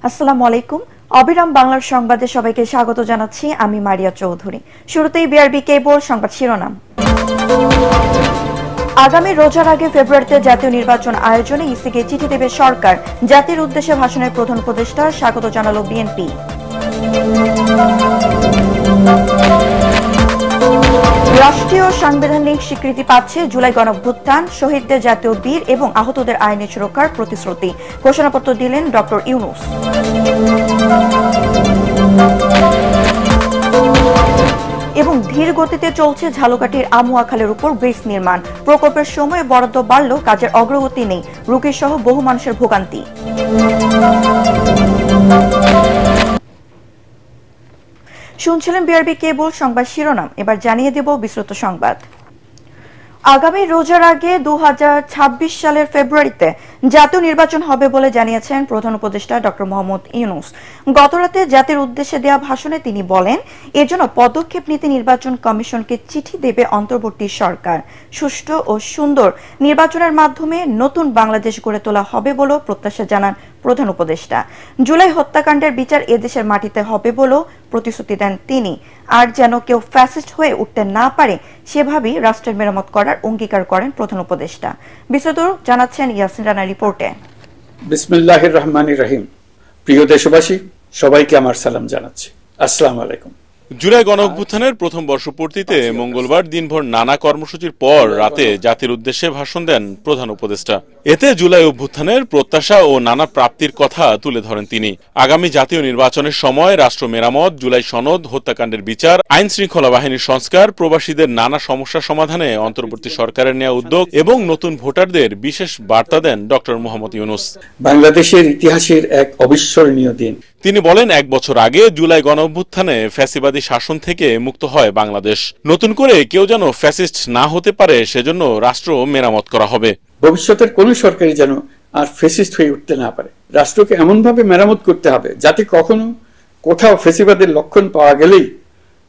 আসসালামু আলাইকুম। অবিরাম বাংলার সংবাদে সবাইকে স্বাগত জানাচ্ছি। আমি মারিয়া চৌধুরী। শুরুতেই বিআরবি কেবল সংবাদ শিরোনাম। আগামী রোজার আগে ফেব্রুয়ারিতে জাতীয় নির্বাচন আয়োজনে ইসিকে চিঠি দেবে সরকার। জাতির উদ্দেশ্যে ভাষণের প্রধান উপদেষ্টা স্বাগত জানালো বিএনপি। রাষ্ট্রীয় সাংবিধানিক স্বীকৃতি পাচ্ছে জুলাই গণঅভ্যুত্থান, শহীদদের জাতীয় বীর এবং আহতদের আইনি সুরক্ষার প্রতিশ্রুতি। ঘোষণাপত্র দিলেন ডক্টর ইউনূস। এবং ধীর গতিতে চলছে ঝালকাঠির আমুয়া খালের উপর ব্রিজ নির্মাণ। প্রকল্পের সময় বরাদ্দ বাড়লেও কাজের অগ্রগতি নেই, রোগী সহ বহু মানুষের ভোগান্তি। শুনছিলেন বিআরবি কেবল সংবাদ শিরোনাম। এবার জানিয়ে দেব বিস্তৃত সংবাদ। আগামী রোজার আগে 2026 সালের ফেব্রুয়ারিতে জাতীয় নির্বাচন হবে বলে জানিয়েছেন প্রধান উপদেষ্টা ডক্টর মোহাম্মদ ইউনূস। গতরাতে জাতির উদ্দেশ্যে দেওয়া ভাষণে তিনি বলেন, এজন্য পদক্ষেপ নিতে নির্বাচন কমিশনকে চিঠি দেবে অন্তর্বর্তী সরকার। সুষ্ঠু ও সুন্দর নির্বাচনের মাধ্যমে নতুন বাংলাদেশ গড়ে তোলা হবে বলেও প্রত্যাশা জানান প্রধান উপদেষ্টা। জুলাই হত্যাকাণ্ডের বিচার এদেশের মাটিতে হবে বলেও প্রতিশ্রুতি দেন তিনি। আর যেন কেউ ফ্যাসিস্ট হয়ে উঠতে না পারে সেভাবেই রাষ্ট্রের মেরামত করার অঙ্গীকার করেন প্রধান উপদেষ্টা। বিস্তারিত জানাচ্ছেন ইয়াসিন রানা রিপোর্টে। বিসমিল্লাহির রহমানির রহিম। প্রিয় দেশবাসী, সবাইকে আমার সালাম জানাচ্ছি। আসসালামু আলাইকুম। জুলাই গণঅভ্যুত্থানের প্রথম বর্ষপূর্তিতে মঙ্গলবার দিনভর নানা কর্মসূচির পর রাতে জাতির উদ্দেশ্যে ভাষণ দেন প্রধান উপদেষ্টা। এতে জুলাই অভ্যুত্থানের প্রত্যাশা ও নানা প্রাপ্তির কথা তুলে ধরেন তিনি। আগামী জাতীয় নির্বাচনের সময় রাষ্ট্র মেরামত, জুলাই সনদ, হত্যাকাণ্ডের বিচার, আইন শৃঙ্খলা বাহিনীর সংস্কার, প্রবাসীদের নানা সমস্যা সমাধানে অন্তর্বর্তী সরকারের নেওয়া উদ্যোগ এবং নতুন ভোটারদের বিশেষ বার্তা দেন ডক্টর মোহাম্মদ ইউনূস। বাংলাদেশের ইতিহাসের এক অবিস্মরণীয় দিন। তিনি বলেন, 1 বছর আগে জুলাই গণঅভ্যুত্থানে ফ্যাসিবাদী শাসন থেকে মুক্ত হয় বাংলাদেশ। নতুন করে কেউ যেন ফ্যাসিস্ট না হতে পারে সেজন্য রাষ্ট্র মেরামত করা হবে। ভবিষ্যতের কোন সরকারই যেন আর ফ্যাসিস্ট হয়ে উঠতে না পারে। রাষ্ট্রকে এমনভাবে মেরামত করতে হবে যাতে কখনো কোথাও ফ্যাসিবাদের লক্ষণ পাওয়া গেলেই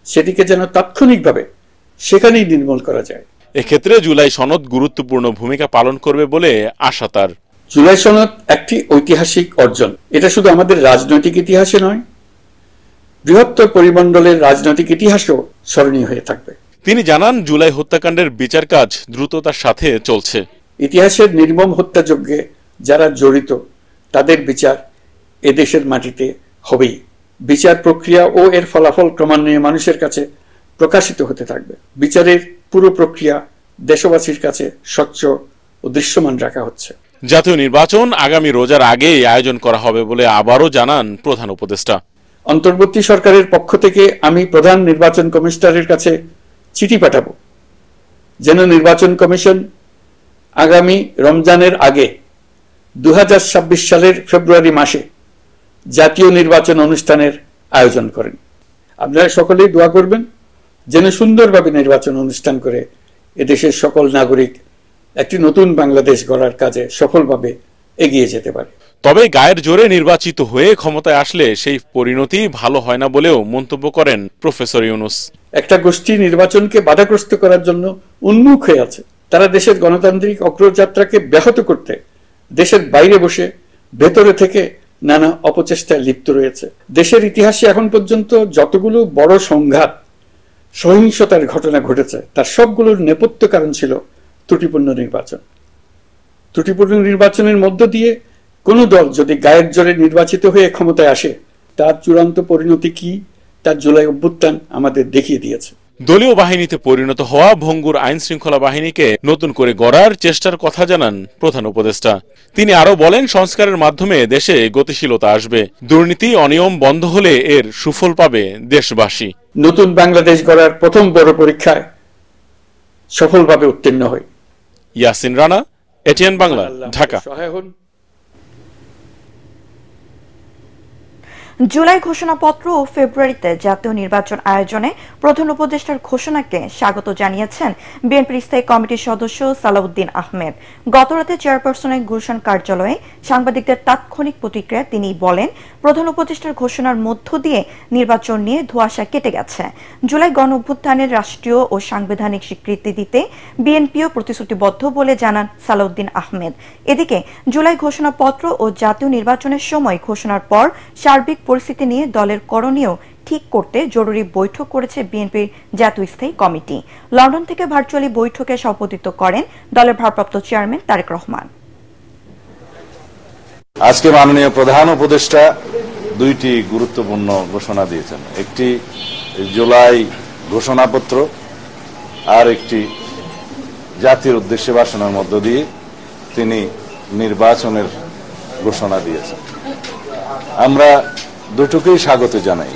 সেটিকে যেন তাৎক্ষণিকভাবে সেখানেই নির্মূল করা যায়। এক্ষেত্রে জুলাই সনদ গুরুত্বপূর্ণ ভূমিকা পালন করবে বলে আশা তার। জুলাই সনদ একটি ঐতিহাসিক অর্জন। এটা শুধু আমাদের রাজনৈতিক ইতিহাসে নয়, বৃহত্তর পরিমণ্ডলের রাজনৈতিক ইতিহাসও স্মরণীয় হয়ে থাকবে। তিনি জানান, জুলাই হত্যাকাণ্ডের বিচার কাজ দ্রুততার সাথে চলছে। ইতিহাসের নির্মম হত্যাযজ্ঞে যারা জড়িত তাদের বিচার এদেশের মাটিতে হবেই। বিচার প্রক্রিয়া ও এর ফলাফল ক্রমান্বয়ে মানুষের কাছে প্রকাশিত হতে থাকবে। বিচারের পুরো প্রক্রিয়া দেশবাসীর কাছে স্বচ্ছ ও দৃশ্যমান রাখা হচ্ছে। জাতীয় নির্বাচন আগামী রোজার আগেই আয়োজন করা হবে বলে আবারও জানান প্রধান উপদেষ্টা। অন্তর্বর্তী সরকারের পক্ষ থেকে আমি প্রধান নির্বাচন কমিশনারের কাছে চিঠি পাঠাবো যেন নির্বাচন কমিশন আগামী রমজানের আগে 2026 সালের ফেব্রুয়ারি মাসে জাতীয় নির্বাচন অনুষ্ঠানের আয়োজন করেন। আপনারা সকলেই দোয়া করবেন যেন সুন্দরভাবে নির্বাচন অনুষ্ঠান করে এদেশের সকল নাগরিক একটি নতুন বাংলাদেশ গড়ার কাজে সফলভাবে এগিয়ে যেতে পারে। তবে গায়ের জোরে নির্বাচিত হয়ে ক্ষমতায় আসলে সেই পরিণতি ভালো হয় না বলেও মন্তব্য করেন প্রফেসর ইউনূস। একটা গোষ্ঠী নির্বাচনকে বাধাগ্রস্ত করার জন্য উন্মুখ হয়ে আছে। তারা দেশের গণতান্ত্রিক অগ্রযাত্রাকে ব্যাহত করতে দেশের বাইরে বসে ভেতরে থেকে নানা অপচেষ্টায় লিপ্ত রয়েছে। দেশের ইতিহাসে এখন পর্যন্ত যতগুলো বড় সংঘাত, সহিংসতার ঘটনা ঘটেছে তার সবগুলোর নেপথ্য কারণ ছিল ত্রুটিপূর্ণ নির্বাচন। ত্রুটিপূর্ণ নির্বাচনের মধ্য দিয়ে কোন দল যদি গায়ের জোরে নির্বাচিত হয়ে ক্ষমতায় আসে তার চূড়ান্ত পরিণতি কি তার জুলাই অভ্যুত্থান আমাদের দেখিয়ে দিয়েছে। দলীয় বাহিনীতে পরিণত হওয়া ভঙ্গুর আইন শৃঙ্খলা বাহিনীকে নতুন করে গড়ার চেষ্টার কথা জানান প্রধান উপদেষ্টা। তিনি আরো বলেন, সংস্কারের মাধ্যমে দেশে গতিশীলতা আসবে। দুর্নীতি অনিয়ম বন্ধ হলে এর সুফল পাবে দেশবাসী। নতুন বাংলাদেশ গড়ার প্রথম বড় পরীক্ষায় সফলভাবে উত্তীর্ণ হয়। ইয়াসিন রানা, এটিএন বাংলা, ঢাকা। জুলাই ঘোষণাপত্র ও ফেব্রুয়ারিতে জাতীয় নির্বাচন আয়োজনে প্রধান উপদেষ্টার ঘোষণাকে স্বাগত জানিয়েছেন বিএনপির স্থায়ী কমিটির সদস্য সালাউদ্দিন আহমেদ। গতরাতে চেয়ারপারসনের গুলশান কার্যালয়ে সাংবাদিকদের তাৎক্ষণিক প্রতিক্রিয়া তিনি বলেন, প্রধান উপদেষ্টার ঘোষণার মধ্য দিয়ে নির্বাচন নিয়ে ধোঁয়াশা কেটে গেছে। জুলাই গণঅভ্যুত্থানের রাষ্ট্রীয় ও সাংবিধানিক স্বীকৃতি দিতে বিএনপিও প্রতিশ্রুতিবদ্ধ বলে জানান সালাউদ্দিন আহমেদ। এদিকে জুলাই ঘোষণাপত্র ও জাতীয় নির্বাচনের সময় ঘোষণার পর সার্বিক পরিস্থিতি নিয়ে দলের করণীয় ঠিক করতে জরুরি বৈঠক করেছে বিএনপির জাতীয় স্থায়ী কমিটি। লন্ডন থেকে ভার্চুয়ালি বৈঠকে সভাপতিত্ব করেন দলের ভারপ্রাপ্ত চেয়ারম্যান তারেক রহমান। আজকে মাননীয় প্রধান উপদেষ্টা দুইটি গুরুত্বপূর্ণ ঘোষণা দিয়েছেন, একটি জুলাই ঘোষণাপত্র আর একটি জাতির উদ্দেশ্যে ভাষণের মধ্য দিয়ে তিনি নির্বাচনের ঘোষণা দিয়েছেন। আমরা দুটোকেই স্বাগত জানাই।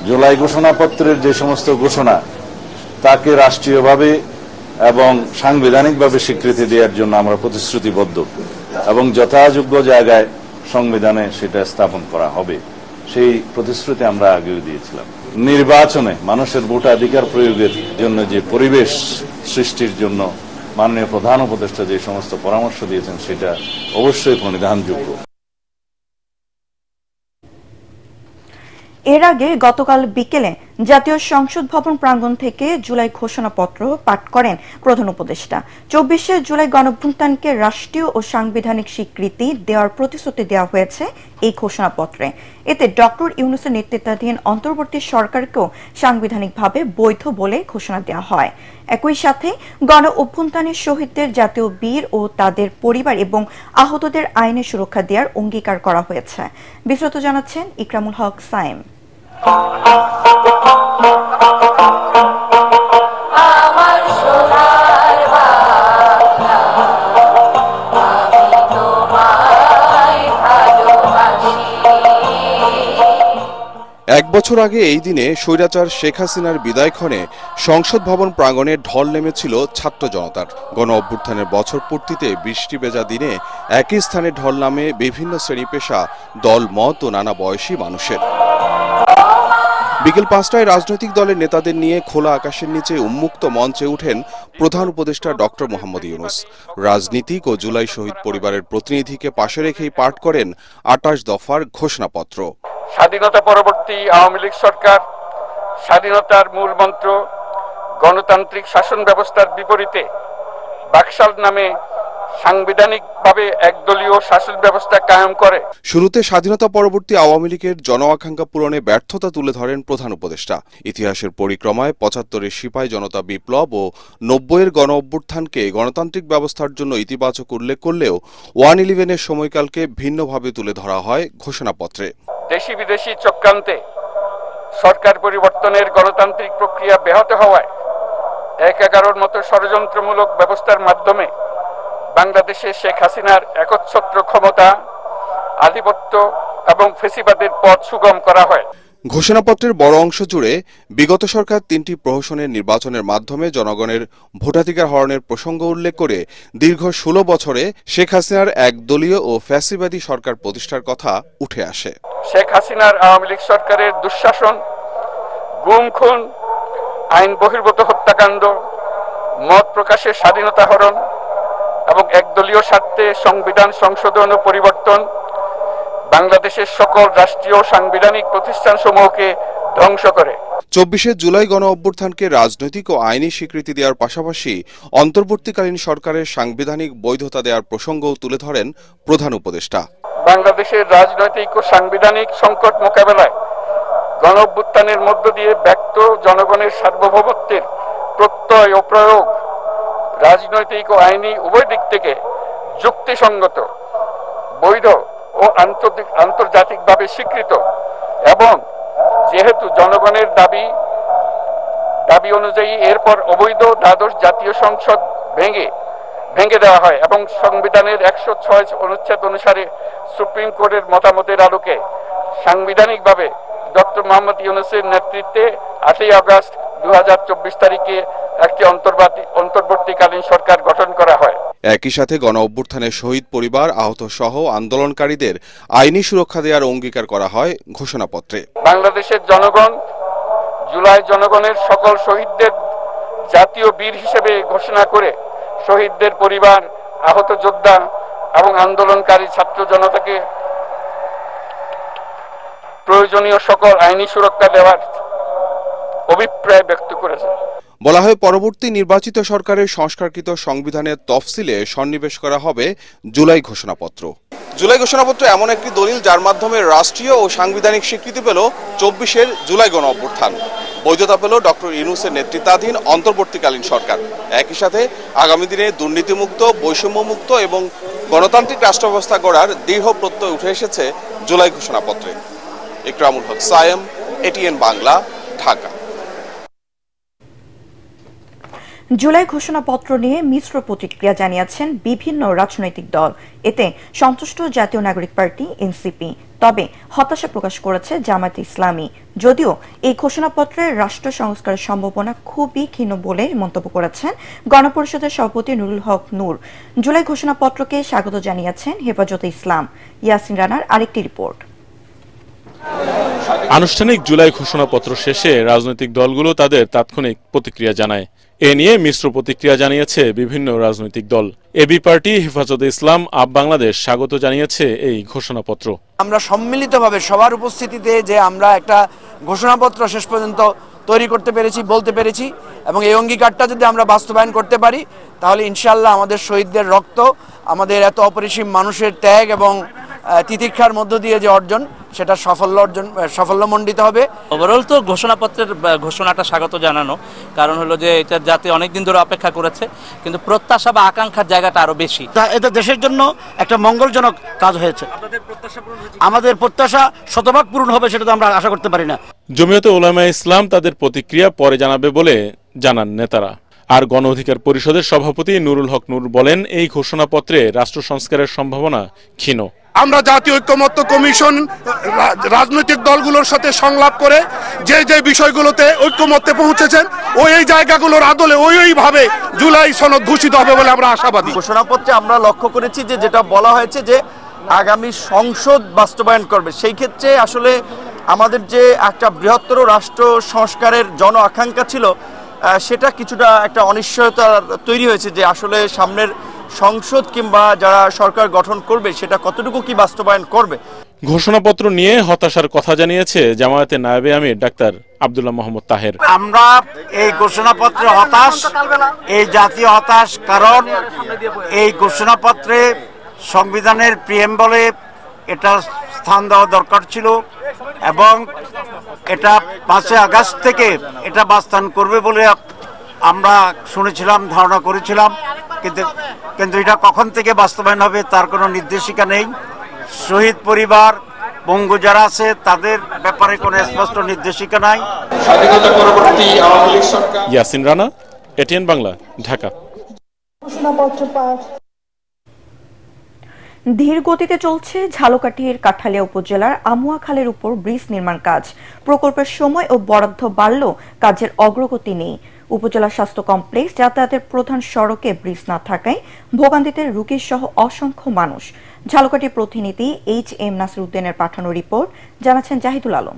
জুলাই ঘোষণাপত্রের যে সমস্ত ঘোষণা তাকে রাষ্ট্রীয়ভাবে এবং সাংবিধানিকভাবে স্বীকৃতি দেওয়ার জন্য আমরা প্রতিশ্রুতিবদ্ধ এবং যথাযোগ্য জায়গায় সংবিধানে সেটা স্থাপন করা হবে, সেই প্রতিশ্রুতি আমরা আগেও দিয়েছিলাম। নির্বাচনে মানুষের ভোটাধিকার প্রয়োগের জন্য যে পরিবেশ সৃষ্টির জন্য মাননীয় প্রধান উপদেষ্টা যে সমস্ত পরামর্শ দিয়েছেন সেটা অবশ্যই প্রণিধানযোগ্য। এর আগে গতকাল বিকেলে জাতীয় সংসদ ভবন প্রাঙ্গণ থেকে জুলাই ঘোষণাপত্র পাঠ করেন প্রধান উপদেষ্টা। ২৪শে জুলাই গণঅভ্যুত্থানকে রাষ্ট্রীয় ও সাংবিধানিক স্বীকৃতি দেওয়ার প্রতিশ্রুতি দেওয়া হয়েছে এই ঘোষণাপত্রে। এতে ডক্টর ইউনূসের নেতৃত্বাধীন অন্তর্বর্তী সরকারকেও সাংবিধানিকভাবে বৈধ বলে ঘোষণা দেওয়া হয়। একই সাথে গণ অভ্যুত্থানের শহীদদের জাতীয় বীর ও তাদের পরিবার এবং আহতদের আইনের সুরক্ষা দেওয়ার অঙ্গীকার করা হয়েছে। বিস্তারিত জানাচ্ছেন ইকরামুল হক সাইম। এক বছর আগে এই দিনে স্বৈরাচার শেখ হাসিনার বিদায়ক্ষণে সংসদ ভবন প্রাঙ্গণে ঢল নেমেছিল ছাত্র জনতার। গণ অভ্যুত্থানের বছর পূর্তিতে বৃষ্টি ভেজা দিনে একই স্থানে ঢল নামে বিভিন্ন শ্রেণী পেশা, দল মত ও নানা বয়সী মানুষের। বিকেল ৫টায় রাজনৈতিক দলের নেতাদের নিয়ে খোলা আকাশের নিচে উন্মুক্ত মঞ্চে উঠেন প্রধান উপদেষ্টা ডক্টর মোহাম্মদ ইউনূস। রাজনীতিক ও জুলাই শহীদ পরিবারের প্রতিনিধিকে পাশে রেখেই পাঠ করেন ২৮ দফার ঘোষণাপত্র। স্বাধীনতা পরবর্তী আওয়ামী লীগ সরকার স্বাধীনতার মূল মন্ত্র গণতান্ত্রিক শাসন ব্যবস্থার বিপরীতে বাকশাল নামে সাংবিধানিকভাবে একদলীয় শাসন ব্যবস্থা কায়েম করে। শুরুতে স্বাধীনতা পরবর্তী আওয়ামী লীগের জন আকাঙ্ক্ষা পূরণে ব্যর্থতা তুলে ধরেন প্রধান উপদেষ্টা। ইতিহাসের পরিক্রমায় ৭৫-এর সিপাহী জনতা বিপ্লব ও ৯০-এর গণ অভ্যুত্থানকে গণতান্ত্রিক ব্যবস্থার জন্য ইতিবাচক উল্লেখ করলেও 111-এর সময়কালকে ভিন্নভাবে তুলে ধরা হয় ঘোষণাপত্রে। দেশি বিদেশি চক্রান্তে সরকার পরিবর্তনের গণতান্ত্রিক প্রক্রিয়া ব্যাহত হওয়ায় ১/১১-র মতো ষড়যন্ত্রমূলক ব্যবস্থার মাধ্যমে বাংলাদেশে শেখ হাসিনার একচ্ছত্র ক্ষমতা, আধিপত্য এবং ফ্যাসিবাদের পথ সুগম করা হয়। ঘোষণাপত্রের বড় অংশ জুড়ে বিগত সরকার ৩টি প্রহসনের নির্বাচনের মাধ্যমে জনগণের ভোটাধিকার হরণের প্রসঙ্গ উল্লেখ করে দীর্ঘ ১৬ বছরে শেখ হাসিনার একদলীয় ও ফ্যাসিবাদী সরকার প্রতিষ্ঠার কথা উঠে আসে। শেখ হাসিনার আওয়ামী লীগ সরকারের দুঃশাসন, গুম খুন, আইন বহির্ভূত হত্যাকাণ্ড, মত প্রকাশের স্বাধীনতা হরণ এবং একদলীয় স্বার্থে সংবিধান সংশোধন ও পরিবর্তন বাংলাদেশের সকল রাষ্ট্রীয় সাংবিধানিক প্রতিষ্ঠানসমূহকে ধ্বংস করে। ২৪শে জুলাই গণ অভ্যুত্থানকে রাজনৈতিক ও আইনি স্বীকৃতি দেওয়ার পাশাপাশি অন্তর্বর্তীকালীন সরকারের সাংবিধানিক বৈধতা দেওয়ার প্রসঙ্গও তুলে ধরেন প্রধান উপদেষ্টা। বাংলাদেশের রাজনৈতিক ও সাংবিধানিক সংকট মোকাবেলায় গণ অভ্যুত্থানের মধ্য দিয়ে ব্যক্ত জনগণের সার্বভৌমত্বের প্রত্যয় ও প্রয়োগ রাজনৈতিক ও আইনি উভয় দিক থেকে যুক্তিসঙ্গত, বৈধ ও আন্তর্জাতিকভাবে স্বীকৃত এবং যেহেতু জনগণের দাবি অনুযায়ী এরপর অবৈধ দ্বাদশ জাতীয় সংসদ ভেঙে দেওয়া হয় এবং সংবিধানের ১০৬ অনুচ্ছেদ অনুসারে সুপ্রিম কোর্টের মতামতের আলোকে সাংবিধানিকভাবে ডক্টর মোহাম্মদ ইউনূসের নেতৃত্বে ৮ই আগস্ট ২০২৪ তারিখে একটি অন্তর্বর্তীকালীন সরকার গঠন করা হয়। একই সাথে গণ অভ্যুত্থানের শহীদ পরিবার, আহত সহ আন্দোলনকারীদের আইনি সুরক্ষা দেওয়ার অঙ্গীকার করা হয় ঘোষণাপত্রে। বাংলাদেশের জনগণ জুলাই জনগণের সকল শহীদদের জাতীয় বীর হিসেবে ঘোষণা করে শহীদদের পরিবার, আহত যোদ্ধা এবং আন্দোলনকারী ছাত্র জনতাকে প্রয়োজনীয় সকল আইনি সুরক্ষা দেওয়ার অভিপ্রায় ব্যক্ত করেছে। বলা হয়, পরবর্তী নির্বাচিত সরকারের সংস্কারকৃত সংবিধানের তফসিলে সন্নিবেশ করা হবে জুলাই ঘোষণাপত্র। জুলাই ঘোষণাপত্র এমন একটি দলিল যার মাধ্যমে রাষ্ট্রীয় ও সাংবিধানিক স্বীকৃতি পেল 24-এর জুলাই গণ অভ্যুত্থান। বৈধতা পেল ডক্টর ইউনূসের নেতৃত্বাধীন অন্তর্বর্তীকালীন সরকার। একই সাথে আগামী দিনে দুর্নীতিমুক্ত, বৈষম্যমুক্ত এবং গণতান্ত্রিক রাষ্ট্র ব্যবস্থা গড়ার দৃঢ় প্রত্যয় উঠে এসেছে জুলাই ঘোষণাপত্রে। ইকরামুল হক সায়েম, এটিএন বাংলা, ঢাকা। জুলাই ঘোষণাপত্র নিয়ে মিশ্র প্রতিক্রিয়া জানিয়েছেন বিভিন্ন রাজনৈতিক দল। এতে সন্তুষ্ট জাতীয় নাগরিক পার্টি এনসিপি, তবে হতাশা প্রকাশ করেছে জামায়াতে ইসলামী। যদিও এই ঘোষণাপত্রে রাষ্ট্র সংস্কারের সম্ভাবনা খুবই ক্ষীণ বলে মন্তব্য করেছেন গণপরিষদের সভাপতি নুরুল হক নূর। জুলাই ঘোষণাপত্রকে স্বাগত জানিয়েছেন হেফাজতে ইসলাম। ইয়াসিন রানার আরেকটি রিপোর্ট। আনুষ্ঠানিক জুলাই ঘোষণাপত্র শেষে রাজনৈতিক দলগুলো তাদের তাৎক্ষণিক প্রতিক্রিয়া জানায়। এ নিয়ে মিশ্র প্রতিক্রিয়া জানিয়েছে বিভিন্ন রাজনৈতিক দল। এবি পার্টি, হেফাজতে ইসলাম, আপ বাংলাদেশ স্বাগত জানিয়েছে এই ঘোষণাপত্র। আমরা সম্মিলিতভাবে সবার উপস্থিতিতে যে আমরা একটা ঘোষণাপত্র শেষ পর্যন্ত তৈরি করতে পেরেছি, বলতে পেরেছি, এবং এই অঙ্গীকারটা যদি আমরা বাস্তবায়ন করতে পারি তাহলে ইনশাআল্লাহ আমাদের শহীদদের রক্ত, আমাদের এত অপরিসীম মানুষের ত্যাগ এবং তিতিক্ষার মধ্য দিয়ে যে অর্জন, সেটা সাফল্যমণ্ডিত হবে। ওভারঅল তো ঘোষণাপত্রের ঘোষণাটা স্বাগত জানানো, কারণ হলো যে এটা জাতি অনেকদিন ধরে অপেক্ষা করেছে, কিন্তু প্রত্যাশা বা আকাঙ্ক্ষার জায়গাটা আরো বেশি। এটা দেশের জন্য একটা মঙ্গলজনক কাজ হয়েছে। আমাদের প্রত্যাশা শতভাগ পূরণ হবে সেটা তো আমরা আশা করতে পারি না। জমিয়তে উলামায়ে ইসলাম তাদের প্রতিক্রিয়া পরে জানাবে বলে জানান নেতারা। আর গণ অধিকার পরিষদের সভাপতি নুরুল হক নূর বলেন, এই ঘোষণাপত্রে রাষ্ট্র সংস্কারের সম্ভাবনা ক্ষীণ। আমরা জাতীয় ঐক্যমত্য কমিশন রাজনৈতিক দলগুলোর সাথে সংলাপ করে যে যে বিষয়গুলোতে ঐক্যমত্যে পৌঁছেছেন ওই জায়গাগুলোর আদলে ওইভাবে জুলাই সনদ ঘোষিত হবে বলে আমরা আশাবাদী। ঘোষণাপত্রে আমরা লক্ষ্য করেছি যে যেটা বলা হয়েছে যে আগামী সংসদ বাস্তবায়ন করবে, সেই ক্ষেত্রে আসলে আমাদের যে একটা বৃহত্তর রাষ্ট্র সংস্কারের জন আকাঙ্ক্ষা ছিল সেটা কিছুটা একটা অনিশ্চয়তা তৈরি হয়েছে যে আসলে সামনের সংসদ কিংবা যারা সরকার গঠন করবে সেটা কতটুকু কি বাস্তবায়ন করবে। ঘোষণাপত্র নিয়ে হতাশার কথা জানিয়েছে জামায়াতের নায়েবে আমির ডাক্তার আব্দুল্লাহ মোহাম্মদ তাহের। আমরা এই ঘোষণাপত্রে হতাশ, এই জাতীয় হতাশ, কারণ এই ঘোষণাপত্রে সংবিধানের প্রিএম্বলে এটা স্থান দেওয়া দরকার ছিল এবং এটা 5 আগস্ট থেকে এটা বাস্তবায়ন করবে বলে আমরা শুনেছিলাম, ধারণা করেছিলাম, কিন্তু এটা কখন থেকে বাস্তবায়ন হবে তার কোনো নির্দেশিকা নেই। শহীদ পরিবার, পঙ্গু যারা আছে তাদের ব্যাপারে কোনো স্পষ্ট নির্দেশিকা নাই। ইয়াসিন রানা, এটিএন বাংলা, ঢাকা। ধীর গতিতে চলছে ঝালকাঠির কাঠালিয়া উপজেলার আমুয়া খালের উপর ব্রিজ নির্মাণ কাজ। প্রকল্পের সময় ও বরাদ্দ বাড়লেও কাজের অগ্রগতি নেই। উপজেলা স্বাস্থ্য কমপ্লেক্স, যাতায়াতের প্রধান সড়কে ব্রিজ না থাকায় ভোগান্তিতে রোগী সহ অসংখ্য মানুষ। ঝালকাঠি প্রতিনিধি HM নাসির উদ্দিনের পাঠানো রিপোর্ট, জানাচ্ছেন জাহিদুল আলম।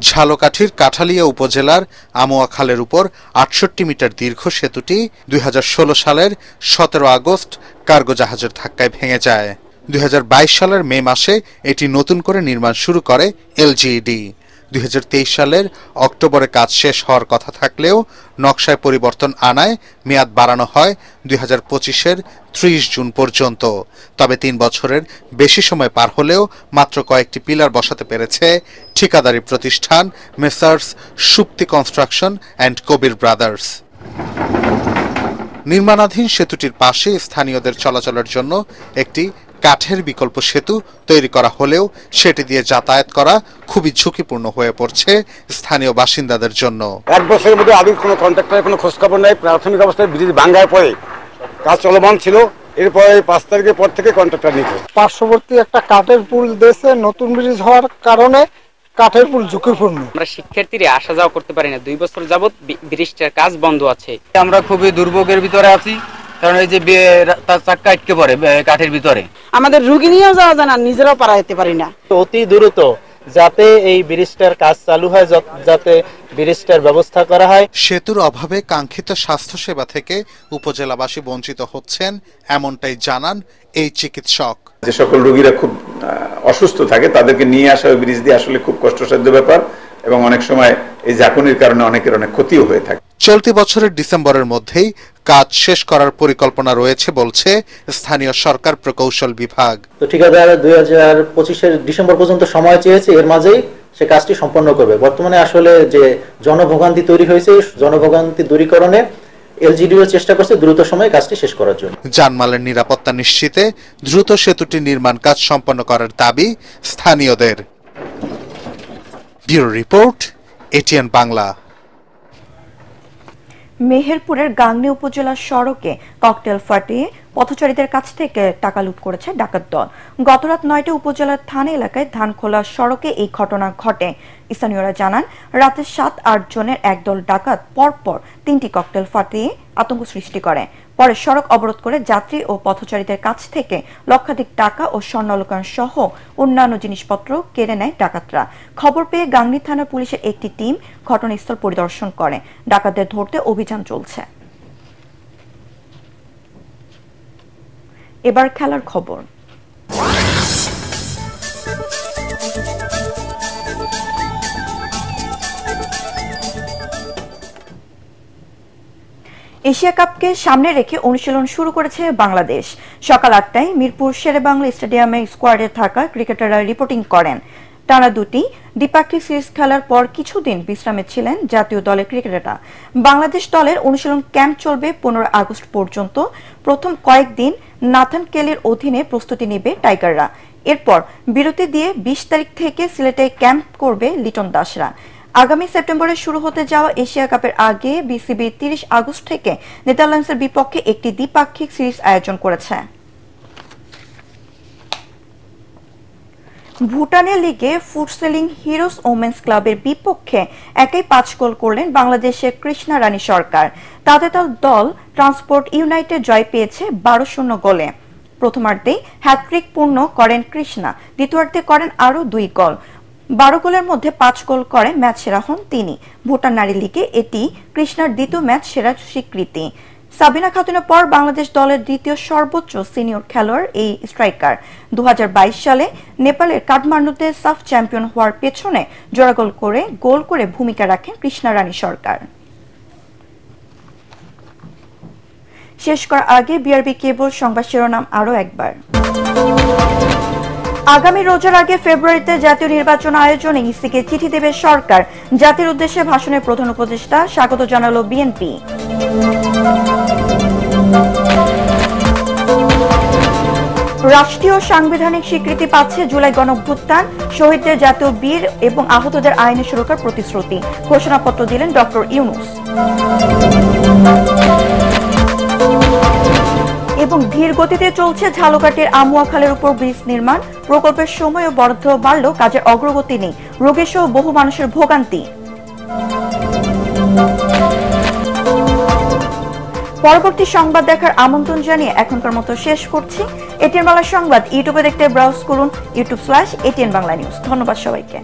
ঝালকাঠির কাঠালিয়া উপজেলার আমুয়া খালের উপর 68 মিটার দীর্ঘ সেতুটি 2016 সালের 17 আগস্ট কার্গো জাহাজের ধাক্কায় ভেঙে যায়। 2022 সালের মে মাসে এটি নতুন করে নির্মাণ শুরু করে LGED। 2023 সালের অক্টোবরে কাজ শেষ হওয়ার কথা থাকলেও নকশায় পরিবর্তন আনায় মেয়াদ বাড়ানো হয় 2025-এর 30 জুন পর্যন্ত। তবে 3 বছরের বেশি সময় পার হলেও মাত্র কয়েকটি পিলার বসাতে পেরেছে ঠিকাদারি প্রতিষ্ঠান messrs Supti construction and Kabir brothers. নির্মাণাধীন সেতুটির পাশে স্থানীয়দের চলাচলের জন্য একটি কাঠের বিকল্প সেতু তৈরি করা হলেও সেটি দিয়ে যাতায়াত করা খুবই ঝুঁকিপূর্ণ হয়ে পড়ছে স্থানীয় বাসিন্দাদের জন্য। 1 বছরের মধ্যে আগে কোনো কন্ট্রাক্টরের কোনো খোঁজখবর নাই। প্রাথমিক অবস্থায় ব্রিজ ভাঙার পরে কাজ চলমান ছিল, এরপরে 5 তারিখের পর থেকে কন্ট্রাক্টর নিচ্ছে। পার্শ্ববর্তী একটা কাঠের পুল দিয়েছে, নতুন ব্রিজ হওয়ার কারণে কাঠের পুল ঝুঁকিপূর্ণ। আমরা শিক্ষার্থীরা আসা যাওয়া করতে পারি না, 2 বছর যাবত ব্রিজটার কাজ বন্ধ আছে। আমরা খুবই দুর্ভোগের ভিতরে আছি, কারণ এই যে তার চাক্কা আটকে পড়ে কাঠের ভিতরে। আমাদের রুগী নিয়েও যাওয়া যায় না, নিজেরাও পারা যেতে পারি না। অতি দ্রুত যাতে এই ব্রিজটার কাজ চালু হয়, যাতে ব্রিজটার ব্যবস্থা করা হয়। সেতুর অভাবে কাঙ্ক্ষিত স্বাস্থ্যসেবা থেকে উপজেলাবাসী বঞ্চিত হচ্ছেন, এমনটাই জানান এই চিকিৎসক। যে সকল রোগীরা খুব অসুস্থ থাকে তাদেরকে নিয়ে আসা ওই ব্রিজ দিয়ে আসলে খুব কষ্টসাধ্য ব্যাপার, এবং অনেক সময় এই ঝাঁকুনির কারণে অনেকের অনেক ক্ষতিও হয়ে থাকে। চলতি বছরের ডিসেম্বরের মধ্যেই কাজ শেষ করার পরিকল্পনা রয়েছে বলছে স্থানীয় সরকার প্রকৌশল বিভাগ। তো ঠিকাদার 2025-এর ডিসেম্বর পর্যন্ত সময় চেয়েছে, এর মাঝেই সে কাজটি সম্পন্ন করবে। বর্তমানে আসলে যে জনভোগান্তি তৈরি হয়েছে, জনভোগান্তি দূরীকরণে এলজিডিও চেষ্টা করছে দ্রুত সময়ে কাজটি শেষ করার জন্য। জানমালের নিরাপত্তা নিশ্চিতে দ্রুত সেতুটি নির্মাণ কাজ সম্পন্ন করার দাবি স্থানীয়দের। Bureau report, ATN Bangla. মেহেরপুরের গাংনী উপজেলার সড়কে ককটেল ফাটিয়ে পথচারীদের কাছ থেকে টাকা লুট করেছে ডাকাত দল। গতরাত 9টায় উপজেলার থানা এলাকায় ধানখোলা সড়কে এই ঘটনা ঘটে। স্থানীয়রা জানান, রাতে 7-8 জনের একদল ডাকাত পরপর 3টি ককটেল ফাটিয়ে আতঙ্ক সৃষ্টি করে। পরে সড়ক অবরোধ করে যাত্রী ও পথচারীদের কাছ থেকে লক্ষাধিক টাকা ও স্বর্ণালঙ্কার সহ অন্যান্য জিনিসপত্র কেড়ে নেয় ডাকাতরা। খবর পেয়ে গাংনী থানার পুলিশের একটি টিম ঘটনাস্থল পরিদর্শন করে। ডাকাতদের ধরতে অভিযান চলছে। এবার খেলার খবর। এশিয়া কাপকে সামনে রেখে অনুশীলন শুরু করেছে বাংলাদেশ। সকাল 8টায় মিরপুর শেরেবাংলা স্টেডিয়ামে স্কোয়াডে থাকা ক্রিকেটাররা রিপোর্টিং করেন। টানা 2টি দ্বিপাক্ষিক সিরিজ খেলার পর কিছুদিন বিশ্রামে ছিলেন জাতীয় দলের ক্রিকেটাররা। বাংলাদেশ দলের অনুশীলন ক্যাম্প চলবে 15 আগস্ট পর্যন্ত। প্রথম কয়েকদিন নাথান কেলের অধীনে প্রস্তুতি নেবে টাইগাররা। এরপর বিরতি দিয়ে 20 তারিখ থেকে সিলেটে ক্যাম্প করবে লিটন দাসরা। আগামী সেপ্টেম্বরে শুরু হতে যাওয়া এশিয়া কাপের আগে বিসিবি 30 আগস্ট থেকে নেদারল্যান্ডসের বিপক্ষে একটি দ্বিপাক্ষিক সিরিজ আয়োজন করেছে। ভুটানের লিগে ফুটসেলিং হিরোস ওমেন্স ক্লাবের বিপক্ষে একাই 5 গোল করলেন বাংলাদেশের কৃষ্ণা রানী সরকার। তাদের দল ট্রান্সপোর্ট ইউনাইটেড জয় পেয়েছে 12-0 গোলে। প্রথমার্ধেই হ্যাটট্রিক পূর্ণ করেন কৃষ্ণা, দ্বিতীয়ার্ধে করেন আরও 2 গোল। 12 গোলের মধ্যে 5 গোল করে ম্যাচ সেরা হন তিনি। ভুটান নারী লিগে এটি কৃষ্ণার দ্বিতীয় ম্যাচ সেরার স্বীকৃতি। সাবিনা খাতুনের পর বাংলাদেশ দলের দ্বিতীয় সর্বোচ্চ সিনিয়র খেলোয়াড় এই স্ট্রাইকার। 2022 সালে নেপালের কাঠমান্ডুতে সাফ চ্যাম্পিয়ন হওয়ার পেছনে জোড়া গোল করে ভূমিকা রাখেন কৃষ্ণা রানী সরকার। শেষ করার আগে বিআরবি কেবল সংবাদ শিরোনাম আরও একবার। আগামী রোজার আগে ফেব্রুয়ারিতে জাতীয় নির্বাচন আয়োজনে ইসিকে চিঠি দেবে সরকার। জাতির উদ্দেশ্যে ভাষণের প্রধান উপদেষ্টা স্বাগত জানালো বিএনপি। রাষ্ট্রীয় সাংবিধানিক স্বীকৃতি পাচ্ছে জুলাই গণঅভ্যুত্থান, শহীদদের জাতীয় বীর এবং আহতদের আইনি সুরক্ষার প্রতিশ্রুতি। ঘোষণাপত্র দিলেন ডক্টর ইউনূস। এবং ধীর গতিতে চলছে ঝালকাঠির আমুয়া খালের উপর ব্রিজ নির্মাণ। প্রকল্পের সময় ও বরাদ্দ বাড়লেও কাজের অগ্রগতি নেই, রোগী সহ বহু মানুষের ভোগান্তি। পরবর্তী সংবাদ দেখার আমন্ত্রণ জানিয়ে এখনকার মতো শেষ করছি। এটিএন বাংলা সংবাদ ইউটিউবে দেখতে ব্রাউজ করুন youtube/ATN বাংলা নিউজ। ধন্যবাদ সবাইকে।